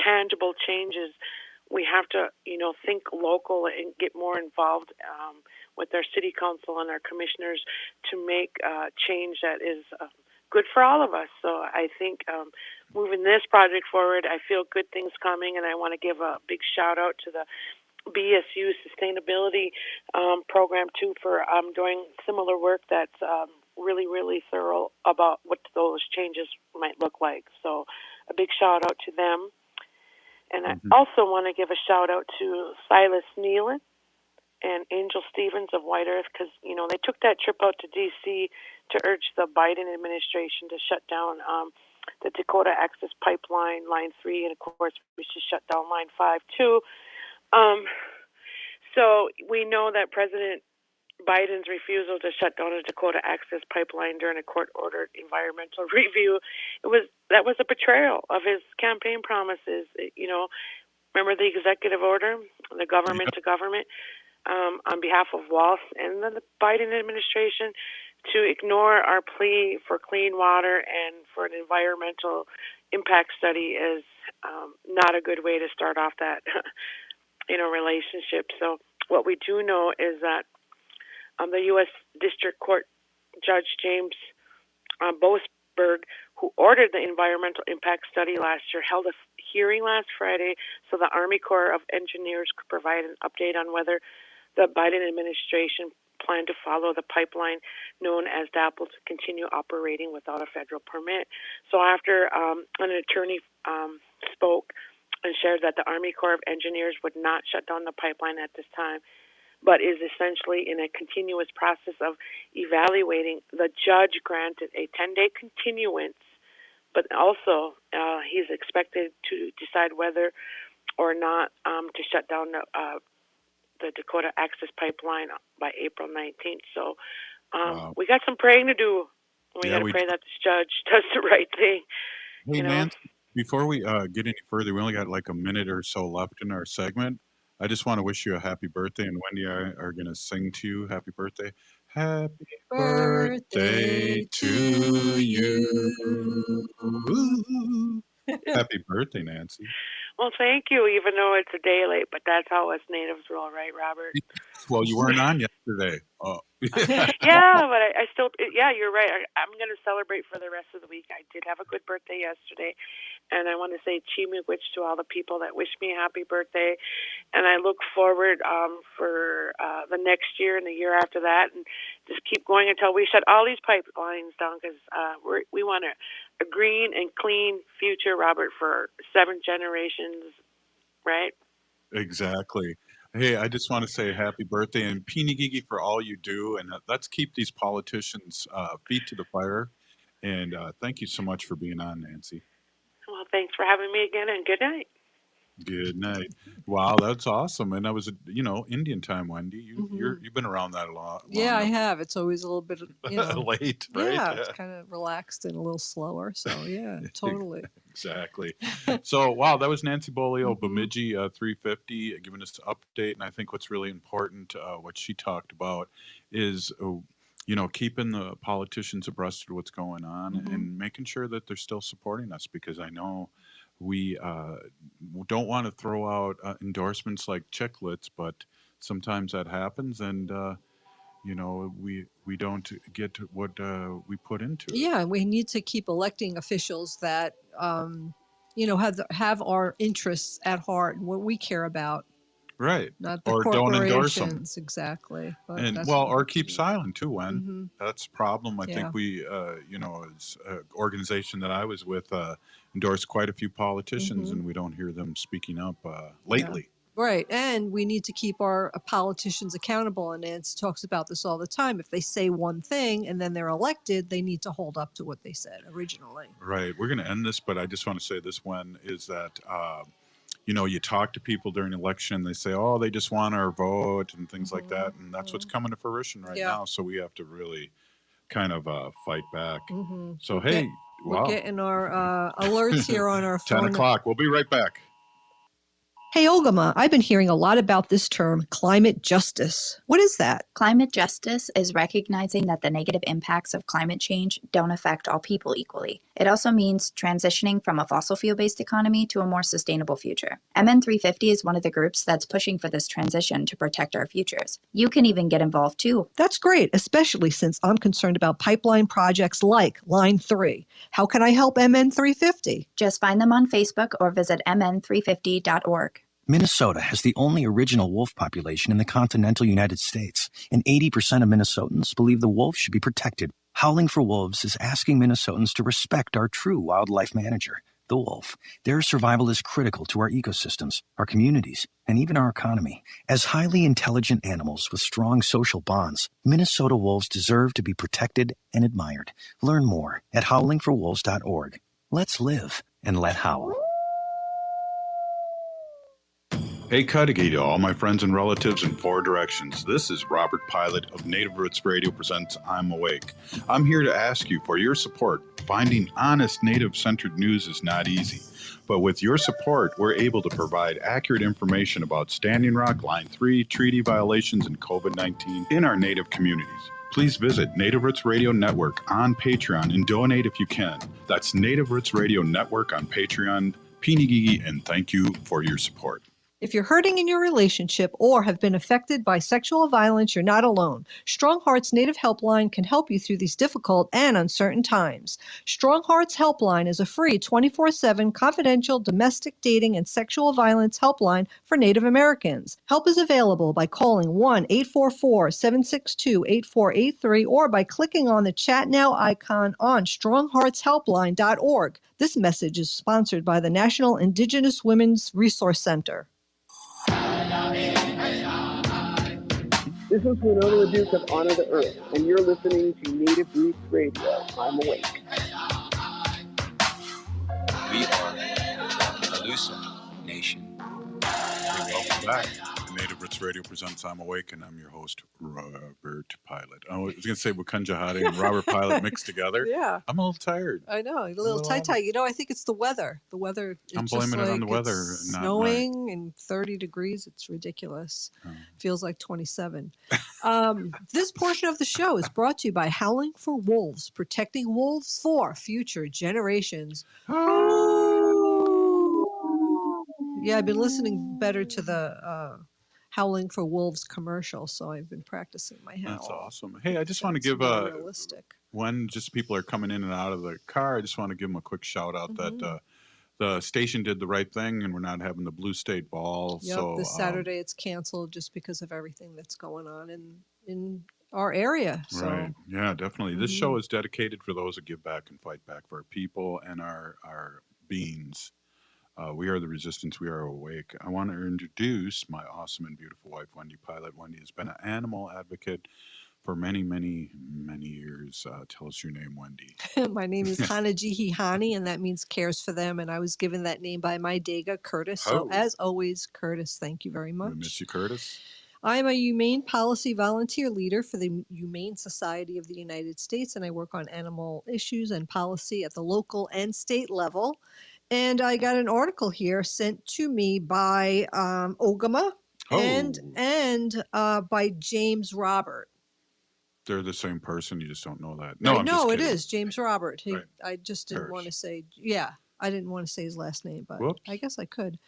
tangible changes, we have to, think local and get more involved with our city council and our commissioners to make change that is good for all of us. So I think moving this project forward, I feel good things coming, and I want to give a big shout out to the BSU sustainability program too for doing similar work that's really, really thorough about what those changes might look like. So a big shout out to them. And I also want to give a shout out to Silas Nealon and Angel Stevens of White Earth, because, they took that trip out to D.C. to urge the Biden administration to shut down the Dakota Access Pipeline, Line 3, and, of course, we should shut down Line 5, too. So we know that President Biden's refusal to shut down a Dakota Access Pipeline during a court-ordered environmental review, that was a betrayal of his campaign promises. Remember the executive order, the government to government, on behalf of Walsh and the Biden administration, to ignore our plea for clean water and for an environmental impact study is not a good way to start off that relationship. So what we do know is that the U.S. District Court Judge James Boasberg, who ordered the environmental impact study last year, held a hearing last Friday so the Army Corps of Engineers could provide an update on whether the Biden administration planned to follow the pipeline known as DAPL to continue operating without a federal permit. So after an attorney spoke and shared that the Army Corps of Engineers would not shut down the pipeline at this time, but is essentially in a continuous process of evaluating, the judge granted a 10-day continuance, but also he's expected to decide whether or not to shut down the Dakota Access Pipeline by April 19th. So we got some praying to do. We got to pray that this judge does the right thing. Hey, Nancy, before we get any further, we only got like a minute or so left in our segment. I just want to wish you a happy birthday, and Wendy and I are going to sing to you happy birthday. Happy birthday to you. Happy birthday, Nancy. Well, thank you, even though it's a day late, but that's how us natives roll, right, Robert? Well, you weren't on yesterday. Oh. Yeah, but I still, you're right. I'm going to celebrate for the rest of the week. I did have a good birthday yesterday, and I want to say chi miigwech to all the people that wish me a happy birthday, and I look forward for the next year and the year after that, and just keep going until we shut all these pipelines down, because we want a green and clean future, Robert, for 7 generations, right? Exactly. Hey, I just want to say happy birthday and Pinigigi for all you do. And let's keep these politicians' feet to the fire. And thank you so much for being on, Nancy. Well, thanks for having me again, and good night. Good night. Wow, that's awesome. And that was, Indian time, Wendy. You've been around that a lot. Yeah, I have. It's always a little bit, late, right? Yeah, it's kind of relaxed and a little slower. So, yeah, totally. Exactly. So, wow, that was Nancy Beaulieu, Bimi'ji 350, giving us an update. And I think what's really important, what she talked about, is keeping the politicians abreast of what's going on and making sure that they're still supporting us, because I know we don't want to throw out endorsements like chiclets, but sometimes that happens, and we don't get what we put into it. Yeah, we need to keep electing officials that have our interests at heart and what we care about. Right. Not the or don't endorse them. corporations, exactly. But And that's or what keep silent too, Wen. That's a problem. I think we, as an organization that I was with, endorsed quite a few politicians, and we don't hear them speaking up lately. Right. And we need to keep our politicians accountable. And Nancy talks about this all the time. If they say one thing and then they're elected, they need to hold up to what they said originally. Right. We're going to end this, but I just want to say this, Wen, is that you talk to people during election, they say, oh, they just want our vote and things like that. And that's what's coming to fruition right now. So we have to really kind of fight back. So, we're getting our alerts here on our phone. 10 o'clock. We'll be right back. Hey, Ogama, I've been hearing a lot about this term, climate justice. What is that? Climate justice is recognizing that the negative impacts of climate change don't affect all people equally. It also means transitioning from a fossil fuel-based economy to a more sustainable future. MN350 is one of the groups that's pushing for this transition to protect our futures. You can even get involved too. That's great, especially since I'm concerned about pipeline projects like Line 3. How can I help MN350? Just find them on Facebook or visit mn350.org. Minnesota has the only original wolf population in the continental United States, and 80% of Minnesotans believe the wolf should be protected. Howling for Wolves is asking Minnesotans to respect our true wildlife manager, the wolf. Their survival is critical to our ecosystems, our communities, and even our economy. As highly intelligent animals with strong social bonds, Minnesota wolves deserve to be protected and admired. Learn more at howlingforwolves.org. Let's live and let howl. Hey Cudahy to all my friends and relatives in four directions. This is Robert Pilot of Native Roots Radio presents I'm Awake. I'm here to ask you for your support. Finding honest Native-centered news is not easy, but with your support, we're able to provide accurate information about Standing Rock, Line 3, treaty violations, and COVID-19 in our Native communities. Please visit Native Roots Radio Network on Patreon and donate if you can. That's Native Roots Radio Network on Patreon. Pinigigi, and thank you for your support. If you're hurting in your relationship or have been affected by sexual violence, you're not alone. Strong Hearts Native Helpline can help you through these difficult and uncertain times. Strong Hearts Helpline is a free 24/7 confidential domestic dating and sexual violence helpline for Native Americans. Help is available by calling 1-844-762-8483 or by clicking on the Chat Now icon on strongheartshelpline.org. This message is sponsored by the National Indigenous Women's Resource Center. This is Winona the Duke of Honor the Earth, and you're listening to Native Roots Radio. I'm Awake. We are the Calusa Nation. Welcome back. Native Roots Radio presents I'm Awake, and I'm your host, Robert Pilot. I was going to say Wakunjahati and Robert Pilot mixed together. Yeah. I'm a little tired. I know, a little tight. You know, I think it's the weather. The weather is I'm just blaming it on the weather. It's not snowing and 30 degrees. It's ridiculous. Feels like 27. This portion of the show is brought to you by Howling for Wolves, protecting wolves for future generations. Yeah, I've been listening better to the Howling for Wolves commercial, so I've been practicing my howl. That's awesome. Hey, I just want to give realistic. when just people are coming in and out of the car, I just want to give them a quick shout out that the station did the right thing, and we're not having the Blue State Ball. Yep, so this Saturday it's canceled just because of everything that's going on in our area. So. Right. Yeah, definitely. This show is dedicated for those that give back and fight back for our people and our beings. We are the resistance. We are awake. I want to introduce my awesome and beautiful wife, Wendy Pilot. Wendy has been an animal advocate for many, many, many years. Tell us your name, Wendy. My name is Hanajihihani, and that means cares for them. And I was given that name by my Dega, Curtis. So as always, Curtis, thank you very much. We miss you, Curtis. I'm a humane policy volunteer leader for the Humane Society of the United States, and I work on animal issues and policy at the local and state level. And I got an article here sent to me by Ogama and by James Robert. They're the same person. You just don't know that. No, it is James Robert. I just didn't want to say. Yeah, I didn't want to say his last name, but I guess I could.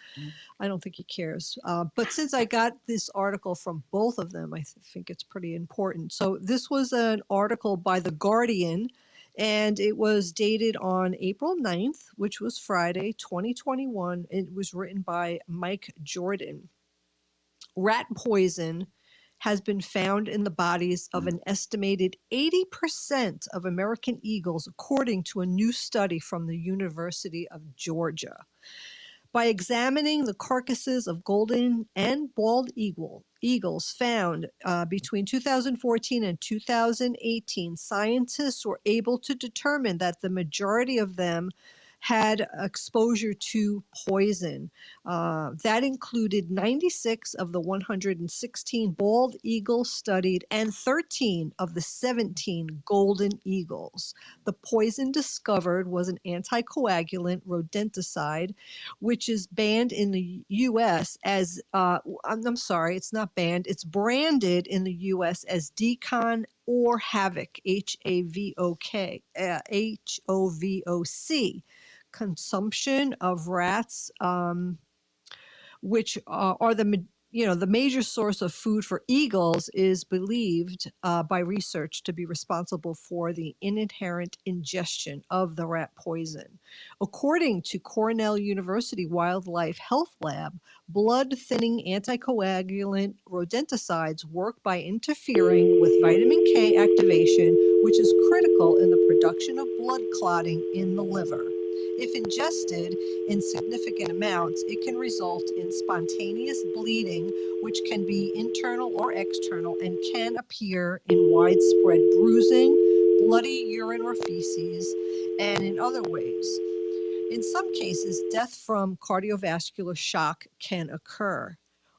I don't think he cares. But since I got this article from both of them, I think it's pretty important. So this was an article by The Guardian. And it was dated on April 9th, which was Friday, 2021. It was written by Mike Jordan. Rat poison has been found in the bodies of an estimated 80% of American eagles, according to a new study from the University of Georgia. By examining the carcasses of golden and bald eagles found between 2014 and 2018, scientists were able to determine that the majority of them had exposure to poison. That included 96 of the 116 bald eagles studied and 13 of the 17 golden eagles. The poison discovered was an anticoagulant rodenticide, which is banned in the U.S. as, I'm sorry, it's not banned, it's branded in the U.S. as Decon or Havoc, H-A-V-O-K, H-O-V-O-C. Consumption of rats, which are the major source of food for eagles, is believed by research to be responsible for the inherent ingestion of the rat poison. According to Cornell University Wildlife Health Lab, blood-thinning anticoagulant rodenticides work by interfering with vitamin K activation, which is critical in the production of blood clotting in the liver. If ingested in significant amounts, it can result in spontaneous bleeding, which can be internal or external and can appear in widespread bruising, bloody urine or feces, and in other ways. In some cases, death from cardiovascular shock can occur.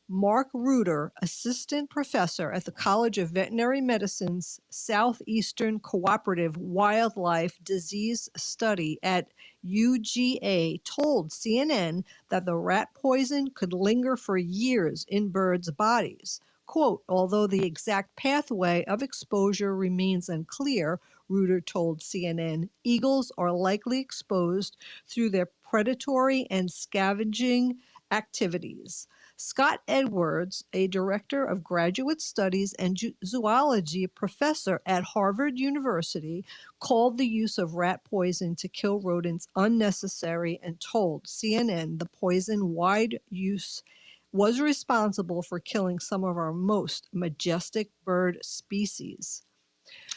Mark Reuter, assistant professor at the College of Veterinary Medicine's Southeastern Cooperative Wildlife Disease Study at UGA, told CNN that the rat poison could linger for years in birds' bodies. Quote, although the exact pathway of exposure remains unclear, Reuter told CNN, eagles are likely exposed through their predatory and scavenging activities. Scott Edwards, a director of graduate studies and zoology professor at Harvard University, called the use of rat poison to kill rodents unnecessary and told CNN the poison wide use was responsible for killing some of our most majestic bird species.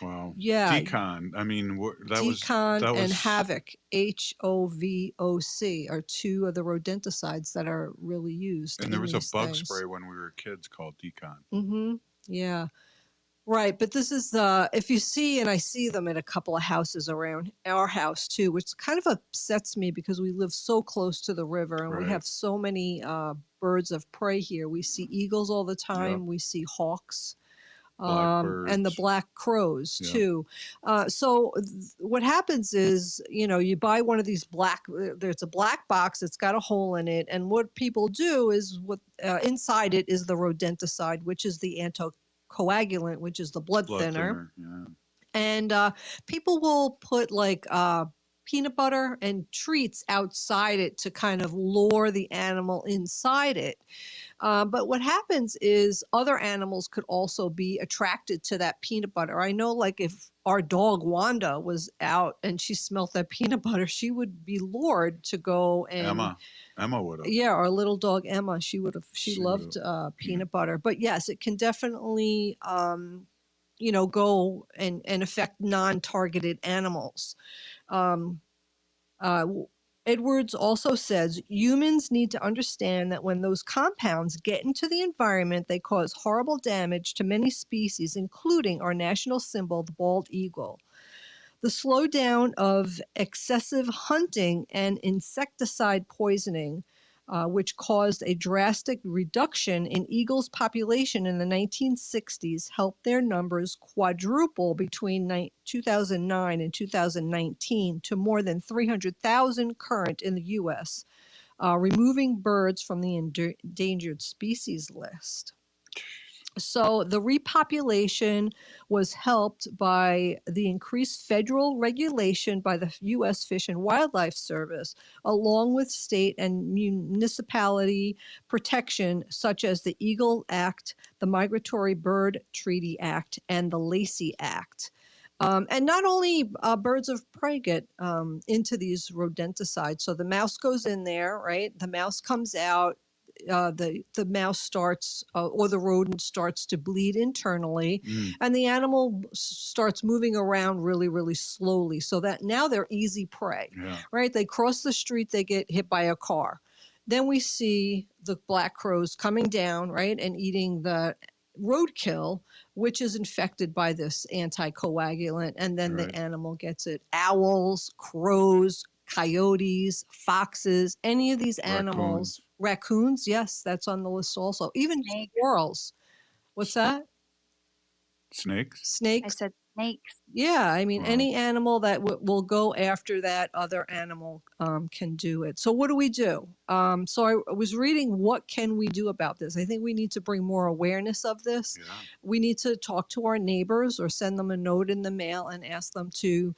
Wow. Yeah. Decon. I mean, Decon that was and Havoc, HOVOC, are two of the rodenticides that are really used. And there was a bug things. spray when we were kids called Decon. Mm-hmm. Yeah. Right. But this is if you see, and I see them at a couple of houses around our house too, which kind of upsets me because we live so close to the river and we have so many birds of prey here. We see eagles all the time. Yep. We see hawks. And the black crows too. So what happens is, you buy one of these there's a black box, it's got a hole in it. And what people do is inside it is the rodenticide, which is the anticoagulant, which is the blood thinner. Yeah. And people will put peanut butter and treats outside it to kind of lure the animal inside it. But what happens is other animals could also be attracted to that peanut butter. I know, if our dog Wanda was out and she smelled that peanut butter, she would be lured to go and Emma would have. Yeah, our little dog Emma, she would have. She loved peanut butter. But yes, it can definitely go and affect non-targeted animals. Edwards also says humans need to understand that when those compounds get into the environment, they cause horrible damage to many species, including our national symbol, the bald eagle. The slowdown of excessive hunting and insecticide poisoning, which caused a drastic reduction in eagles' population in the 1960s, helped their numbers quadruple between 2009 and 2019 to more than 300,000 current in the U.S., removing birds from the endangered species list. So the repopulation was helped by the increased federal regulation by the U.S. Fish and Wildlife Service, along with state and municipality protection, such as the Eagle Act, the Migratory Bird Treaty Act, and the Lacey Act. And not only birds of prey get into these rodenticides. So the mouse goes in there, right? The mouse comes out. The mouse starts or the rodent starts to bleed internally, and the animal starts moving around really, really slowly, so that now they're easy prey, right? They cross the street, they get hit by a car. Then we see the black crows coming down, right, and eating the roadkill, which is infected by this anticoagulant, and then the animal gets it. Owls, crows, coyotes, foxes, any of these animals. Raccoons, yes, that's on the list also. Even squirrels. What's that? Snakes? I said snakes. Yeah, I mean, any animal that will go after that other animal can do it. So what do we do? So I was reading, what can we do about this? I think we need to bring more awareness of this. Yeah. We need to talk to our neighbors or send them a note in the mail and ask them to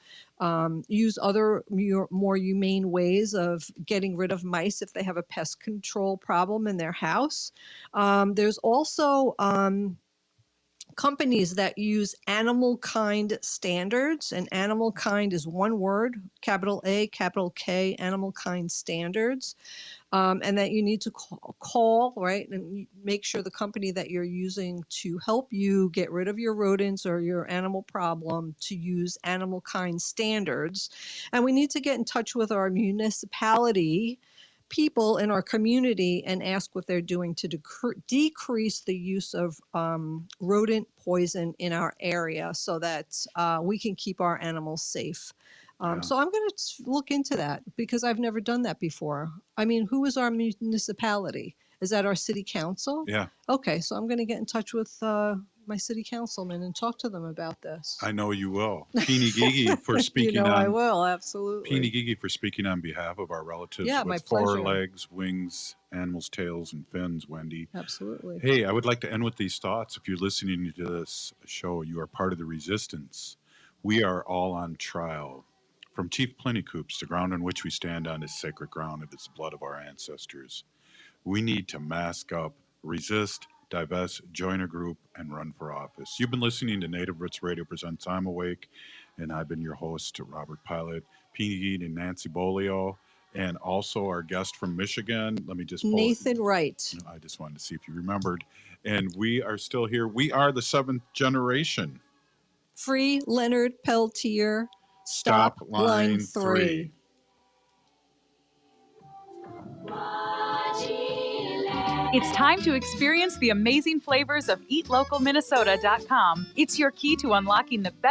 use other more humane ways of getting rid of mice if they have a pest control problem in their house. There's also companies that use animal kind standards, and animal kind is one word, capital A, capital K, animal kind standards, and that you need to call, right, and make sure the company that you're using to help you get rid of your rodents or your animal problem to use animal kind standards. And we need to get in touch with our municipality people in our community and ask what they're doing to decrease the use of rodent poison in our area so that we can keep our animals safe. So I'm going to look into that because I've never done that before. I mean, who is our municipality? Is that our city council? Yeah. Okay, so I'm going to get in touch with my city councilman and talk to them about this. I know you will. Peony Gigi for speaking you know on. I will, absolutely. Peony Gigi for speaking on behalf of our relatives Yeah, my with pleasure. 4 legs, wings, animals' tails, and fins, Wendy. Absolutely. Hey, I would like to end with these thoughts. If you're listening to this show, you are part of the resistance. We are all on trial. From Chief Plentycoops, the ground on which we stand on is sacred ground of its blood of our ancestors. We need to mask up, resist, divest, join a group, and run for office. You've been listening to Native Roots Radio Presents I'm Awake, and I've been your host, Robert Pilot, Peony and Nancy Beaulieu, and also our guest from Michigan. Let me just Nathan Wright. I just wanted to see if you remembered. And we are still here. We are the 7th generation. Free Leonard Peltier. Stop line 3. It's time to experience the amazing flavors of EatLocalMinnesota.com. It's your key to unlocking the best